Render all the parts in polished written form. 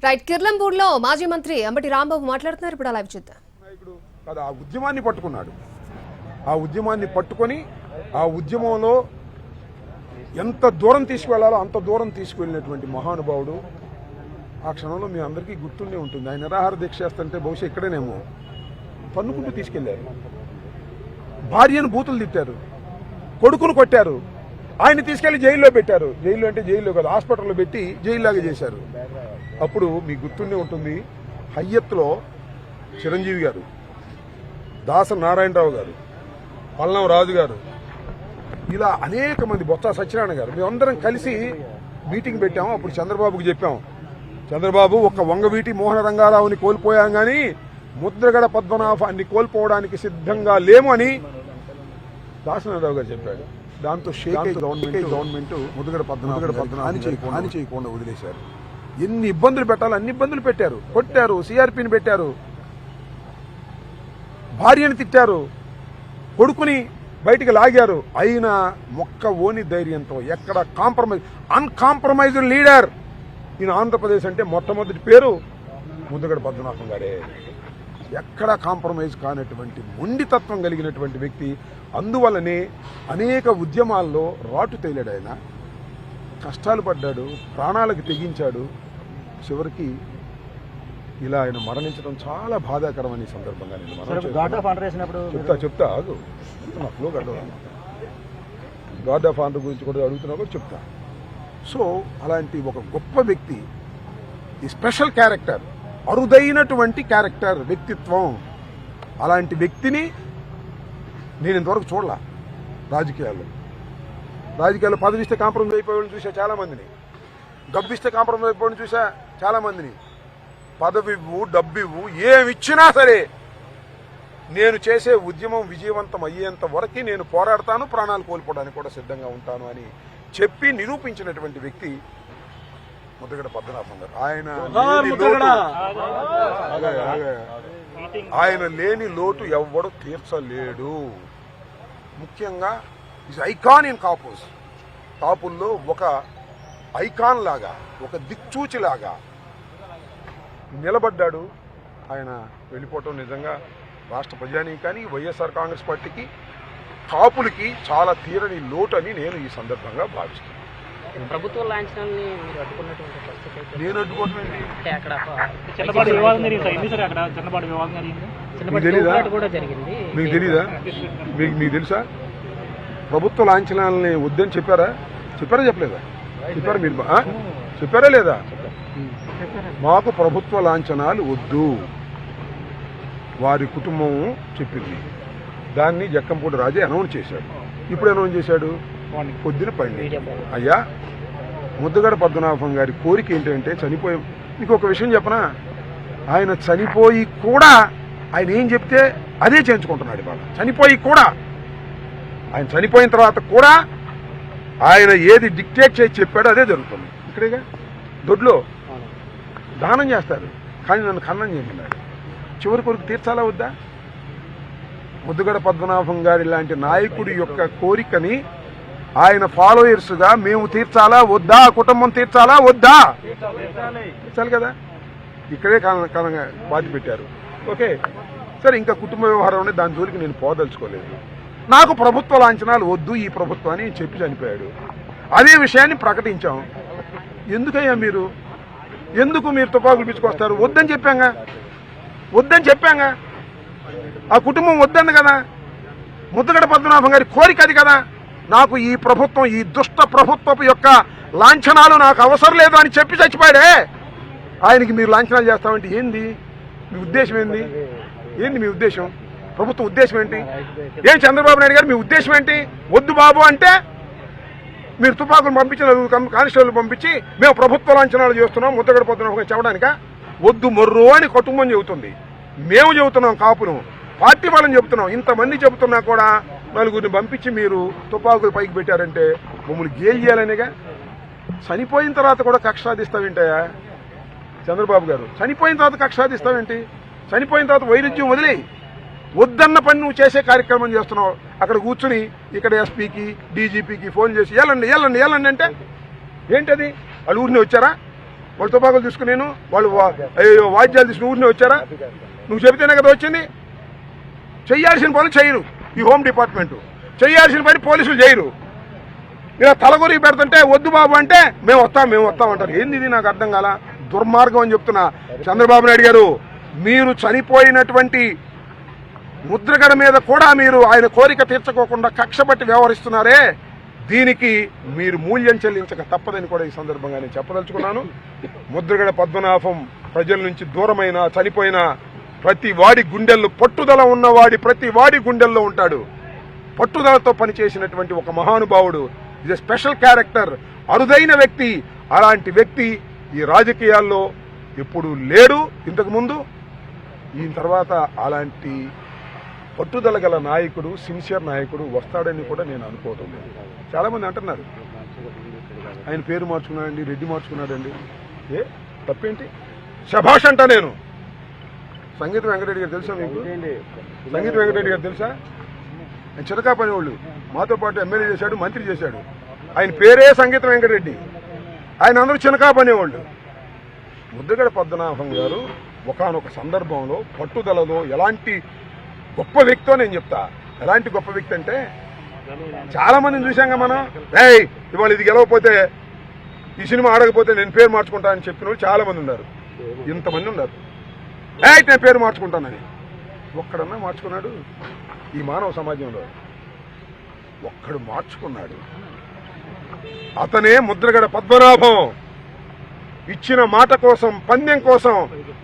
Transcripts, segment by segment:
Right కిర్లంపూర్లో మాజీ మంత్రి అంబటి రాంబాబు మాట్లాడుతున్నారు. ఇప్పుడు లైవ్ చూద్దాం. ఆ ఉద్యమాన్ని పట్టుకున్నాడు. ఆ ఉద్యమాన్ని పట్టుకొని ఆ ఉద్యమంలో ఎంత దూరం తీసుకువెళ్లాలో అంత దూరం తీసుకువెళ్ళినటువంటి మహానుభావుడు. ఆ క్షణంలో మీ అందరికీ గుర్తుండే ఉంటుంది. ఆయన నిరాహార దీక్ష చేస్తుంటే బహుశా ఇక్కడేనేమో తన్నుకుంటూ తీసుకెళ్లారు. భార్యను బూతులు తిట్టారు, కొడుకును కొట్టారు, ఆయన తీసుకెళ్లి జైల్లో పెట్టారు. జైల్లో అంటే జైల్లో కాదు, హాస్పిటల్లో పెట్టి జైల్లాగా చేశారు. అప్పుడు మీకు గుర్తుండే ఉంటుంది, హయ్యత్లో చిరంజీవి గారు, దాస నారాయణరావు గారు, పల్లం రాజు గారు, ఇలా అనేక మంది, బొత్స సత్యనారాయణ గారు, మేమందరం కలిసి మీటింగ్ పెట్టాము. అప్పుడు చంద్రబాబుకి చెప్పాం, చంద్రబాబు ఒక్క వంగవీటి మోహన రంగారావుని కోల్పోయాం కానీ ముద్రగడ పద్మనాభాన్ని కోల్పోవడానికి సిద్ధంగా లేము అని దాసనారావు గారు చెప్పాడు. దాంతో షేక్ గవర్నమెంట్ ముద్రగడ పద్మనాభాన్ని హాని చేయకుండా వదిలేశారు. ఎన్ని ఇబ్బందులు పెట్టాలో అన్ని ఇబ్బందులు పెట్టారు. కొట్టారు, సిఆర్పిని పెట్టారు, భార్యను తిట్టారు, కొడుకుని బయటికి లాగారు. అయినా మొక్క ఓని ధైర్యంతో ఎక్కడ కాంప్రమైజ్, అన్కాంప్రమైజ్డ్ లీడర్ ఈయన. ఆంధ్రప్రదేశ్ అంటే మొట్టమొదటి పేరు ముద్రగడ పద్మనాభం గారే. ఎక్కడా కాంప్రమైజ్ కానటువంటి మొండితత్వం కలిగినటువంటి వ్యక్తి. అందువల్లనే అనేక ఉద్యమాల్లో రాటు తేలాడు. ఆయన కష్టాలు పడ్డాడు, ప్రాణాలకు తెగించాడు. చివరికి ఇలా ఆయన మరణించడం చాలా బాధాకరమని సందర్భంగా నేను చెప్తా ఆగు. గార్డ్ ఆఫ్ ఆనర్ గురించి కూడా అడుగుతున్నా కూడా చెప్తా. సో అలాంటి ఒక గొప్ప వ్యక్తి, ఈ స్పెషల్ క్యారెక్టర్, అరుదైనటువంటి క్యారెక్టర్, వ్యక్తిత్వం. అలాంటి వ్యక్తిని నేను ఇంతవరకు చూడలా రాజకీయాల్లో. పదవి ఇస్తే కాంప్రమైజ్ అయిపోయేవాళ్ళని చూసా చాలా మందిని, డబ్బు ఇస్తే కాంప్రమైజ్ అయిపోయిన చూసా చాలా మందిని. పదవివ్వు, డబ్బివ్వు, ఏమిచ్చినా సరే నేను చేసే ఉద్యమం విజయవంతం అయ్యేంత వరకు నేను పోరాడతాను, ప్రాణాలు కోల్పోవడానికి కూడా సిద్ధంగా ఉంటాను అని చెప్పి నిరూపించినటువంటి వ్యక్తి ముద్రగడ పద్మనాభం గారు. ఆయన లేని లోటు ఎవ్వడు తీర్చలేడు. ముఖ్యంగా ఈజ్ ఐకాన్ ఇన్ కాపుస్. కాపుల్లో ఒక ఐకాన్ లాగా, ఒక దిక్చూచి లాగా నిలబడ్డాడు. ఆయన వెళ్ళిపోవటం నిజంగా రాష్ట్ర ప్రజానీకానికి, వైఎస్ఆర్ కాంగ్రెస్ పార్టీకి, కాపులకి చాలా తీరని లోటు అని నేను ఈ సందర్భంగా భావిస్తున్నాను. ప్రభుత్వ లాంఛనాన్ని మీరు అడ్డుకున్నటువంటి పరిస్థితి నేను అడ్డుకోవటం మీకు తెలీదా? మీకు తెలుసా? ప్రభుత్వ లాంఛనాలని వద్దని చెప్పారా చెప్పలేదా? చెప్పారా మీరు? చెప్పారా లేదా? మాకు ప్రభుత్వ లాంఛనాలు వద్దు వారి కుటుంబం చెప్పింది. దాన్ని జక్కంపూడి రాజే అనౌన్స్ చేశాడు. ఇప్పుడు అనౌన్స్ చేశాడు పొద్దున పండి. అయ్యా, ముద్రగడ పద్మనాభం గారి కోరిక ఏంటంటే చనిపోయి, మీకు ఒక విషయం చెప్పనా, ఆయన చనిపోయి కూడా ఆయన ఏం చెప్తే అదే చేయించుకుంటున్నాడు. ఇవాళ చనిపోయి కూడా, ఆయన చనిపోయిన తర్వాత కూడా ఆయన ఏది డిక్టేట్ చేసి చెప్పాడో అదే జరుగుతుంది. ఇక్కడేగా దొడ్లో దానం చేస్తారు, కానీ నన్ను ఖననం చేయమన్నాడు. చివరి కొరకు తీర్చాలా వద్దా? ముద్రగడ పద్మనాభం గారి లాంటి నాయకుడి యొక్క కోరికని ఆయన ఫాలోయర్స్గా మేము తీర్చాలా వద్దా? కుటుంబం తీర్చాలా వద్దా? తీర్చాలి కదా. ఇక్కడే బాధ పెట్టారు. ఓకే సరే, ఇంకా కుటుంబ వ్యవహారం ఉండే, దాని జోలికి నేను పోదలుచుకోలేదు. నాకు ప్రభుత్వ లాంఛనాలు వద్దు ఈ ప్రభుత్వాన్ని చెప్పి చనిపోయాడు. అదే విషయాన్ని ప్రకటించాం. ఎందుకయ్యా ఎందుకు మీరు తుపాకులు పిచ్చుకొస్తారు? వద్దని చెప్పాంగా. ఆ కుటుంబం వద్దంది కదా. ముద్రగడ పద్మనాభం గారి కోరిక అది కదా. నాకు ఈ ప్రభుత్వం, ఈ దుష్ట ప్రభుత్వపు యొక్క లాంఛనాలు నాకు అవసరం లేదు అని చెప్పి చచ్చిపోయాడే. ఆయనకి మీరు లాంఛనాలు చేస్తామంటే ఏంది మీ ఉద్దేశం? ఏంది మీ ఉద్దేశం? ప్రభుత్వ ఉద్దేశం ఏంటి? ఏం చంద్రబాబు నాయుడు గారు మీ ఉద్దేశం ఏంటి? వద్దు బాబు అంటే మీరు తుపాకులు పంపించి, కానిస్టేబుల్ పంపించి మేము ప్రభుత్వ లాంఛనాలు చేస్తున్నాం ముద్రగడ పద్మనాభం చెప్పడానిక? వద్దు మొర్రు అని కుటుంబం చెబుతుంది. మేము చెబుతున్నాం, కాపును పార్టీ వాళ్ళని చెబుతున్నాం. ఇంతమంది చెబుతున్నా కూడా నలుగురిని పంపించి మీరు తుపాకులు పైకి పెట్టారంటే మమ్మల్ని గేల్ చేయాలనేగా. చనిపోయిన తర్వాత కూడా కక్ష సాధిస్తావేంటయా చంద్రబాబు గారు? చనిపోయిన తర్వాత కక్ష సాధిస్తావేంటి? చనిపోయిన తర్వాత వైరుధ్యం వదిలే, వద్దన్న పని నువ్వు చేసే కార్యక్రమం చేస్తున్నావు. అక్కడ కూర్చుని ఇక్కడ ఎస్పీకి, డీజీపీకి ఫోన్ చేసి వెళ్ళండి అంటే ఏంటది? వాళ్ళు ఊరిని వచ్చారా? వాళ్ళు తుపాకులు తీసుకుని వాళ్ళు వాద్యాలు తీసుకుని ఊరిని వచ్చారా? నువ్వు చెబితేనే కదా వచ్చింది. చెయ్యాల్సిన పనులు చేయరు ఈ హోమ్ డిపార్ట్మెంట్, చెయ్యాల్సిన పని పోలీసులు చేయరు. ఇలా తలగొరికి పెడుతుంటే వద్దు బాబు అంటే మేము వస్తాం అంటారు. ఏంది ఇది? నాకు అర్థం కాల. దుర్మార్గం అని చెప్తున్నా. చంద్రబాబు నాయుడు గారు, మీరు చనిపోయినటువంటి ముద్రగడ మీద కూడా మీరు ఆయన కోరిక తీర్చుకోకుండా కక్షపట్టి వ్యవహరిస్తున్నారే, దీనికి మీరు మూల్యం చెల్లించక తప్పదని కూడా ఈ సందర్భంగా నేను చెప్పదలుచుకున్నాను. ముద్రగడ పద్మనాభం ప్రజల నుంచి దూరమైన చనిపోయిన ప్రతి వాడి గుండెల్లో, పట్టుదల ఉన్నవాడి ప్రతి వాడి గుండెల్లో ఉంటాడు. పట్టుదలతో పనిచేసినటువంటి ఒక మహానుభావుడు, ఇది స్పెషల్ క్యారెక్టర్, అరుదైన వ్యక్తి. అలాంటి వ్యక్తి ఈ రాజకీయాల్లో ఎప్పుడు లేడు ఇంతకు ముందు. ఈ తర్వాత అలాంటి పట్టుదల గల నాయకుడు, సిన్సియర్ నాయకుడు వస్తాడని కూడా నేను అనుకోవటం లేదు. చాలా మంది అంటున్నారు ఆయన పేరు మార్చుకున్నాడండి, రెడ్డి మార్చుకున్నాడండి. తప్పేంటి? శభాష్ అంట. నేను సంగీత వెంకటరెడ్డి గారు తెలుసా మీకు? సంగీత వెంకటరెడ్డి గారు తెలుసా? ఆయన చిరకా పనివాళ్ళు, మాతో పాటు ఎమ్మెల్యే చేశాడు, మంత్రి చేశాడు. ఆయన పేరే సంగీత వెంకటరెడ్డి. ఆయన అందరూ చినకా పనేవాళ్ళు. ముద్రగడ పద్మనాభం గారు ఒకానొక సందర్భంలో పట్టుదలలో ఎలాంటి గొప్ప వ్యక్తో నేను చెప్తా. ఎలాంటి గొప్ప వ్యక్తి అంటే, చాలా మందిని చూసాంగా మనం. ఇవాళ ఇది గెలవకపోతే, ఈ సినిమా ఆడకపోతే నేను పేరు మార్చుకుంటా అని చెప్పిన వాళ్ళు చాలా మంది ఉన్నారు. ఇంతమంది ఉన్నారు. నేను పేరు మార్చుకుంటానని. ఒక్కడన్నా మార్చుకున్నాడు ఈ మానవ సమాజంలో? ఒక్కడు మార్చుకున్నాడు. అతనే ముద్రగడ పద్మనాభం. ఇచ్చిన మాట కోసం, పందెం కోసం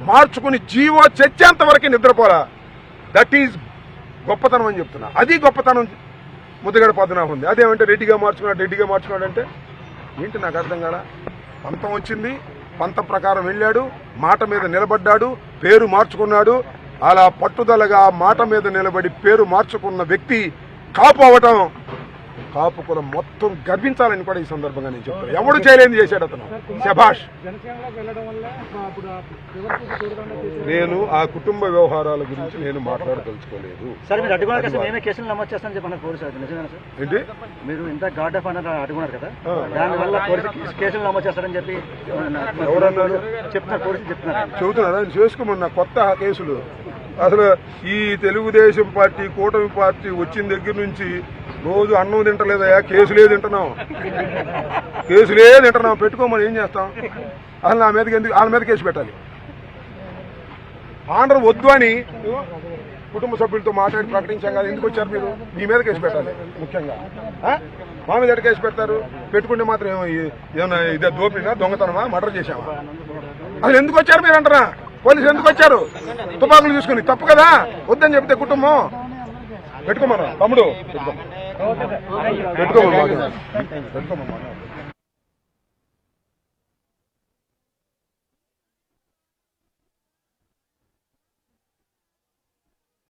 మార్చుకుని జీవో చచ్చేంత వరకు నిద్రపోరా. దట్ ఈజ్ గొప్పతనం అని చెప్తున్నా. అది గొప్పతనం ముద్రగడ పద్మనాభం ఉంది. అదేమంటే రెడ్డిగా మార్చుకున్నాడు అంటే ఏంటి? నాకు అర్థం కాదా. పంతం వచ్చింది, పంతం ప్రకారం వెళ్ళాడు, మాట మీద నిలబడ్డాడు, పేరు మార్చుకున్నాడు. అలా పట్టుదలగా మాట మీద నిలబడి పేరు మార్చుకున్న వ్యక్తి కాపు అవటం, కాపు కులం మొత్తం గర్వించాలని కూడా ఈ సందర్భంగా నేను చెప్తాను. ఎవడు చేయలేని చేశాడు అతను. శభాష్. నేను ఆ కుటుంబ వ్యవహారాల గురించి నేను మాట్లాడదలుచుకోలేదు. ఏంటి? మీరు ఇంత గార్డ్ ఆఫ్ ఆనర్ అడుగున్నారు కదా, దానివల్ల కేసులు నమోదు చేస్తారని చెప్పి ఎవరన్నారు? చెప్తున్నారు, పోలీసులు చెప్తున్నారు. చెబుతున్నారా? చేసుకోమన్నా కొత్త కేసులు. అసలు ఈ తెలుగుదేశం పార్టీ, కూటమి పార్టీ వచ్చిన దగ్గర నుంచి రోజు అన్నం తింటలేదయా, కేసులే తింటున్నాం. పెట్టుకోమని ఏం చేస్తాం? అసలు నా మీదకి ఎందుకు వాళ్ళ మీద కేసు పెట్టాలి? ఆంధ్ర వద్దు అని కుటుంబ సభ్యులతో మాట్లాడి ప్రకటించాం కదా, ఎందుకు వచ్చారు మీరు? మీ మీద కేసు పెట్టాలి ముఖ్యంగా. మా మీద ఎక్కడ కేసు పెడతారు? పెట్టుకుంటే మాత్రం ఏమన్నా ఇదే దోపిడీనా, దొంగతనమా, మర్డర్ చేశామా? అసలు ఎందుకు వచ్చారు మీరు అంటారా? పోలీసులు ఎందుకు వచ్చారు? తుపాకులు తీసుకుని. తప్పు కదా, వద్దని చెప్తే కుటుంబం పెట్టుకోమన్నా. తమ్ముడు పెట్టుకోమన్నా.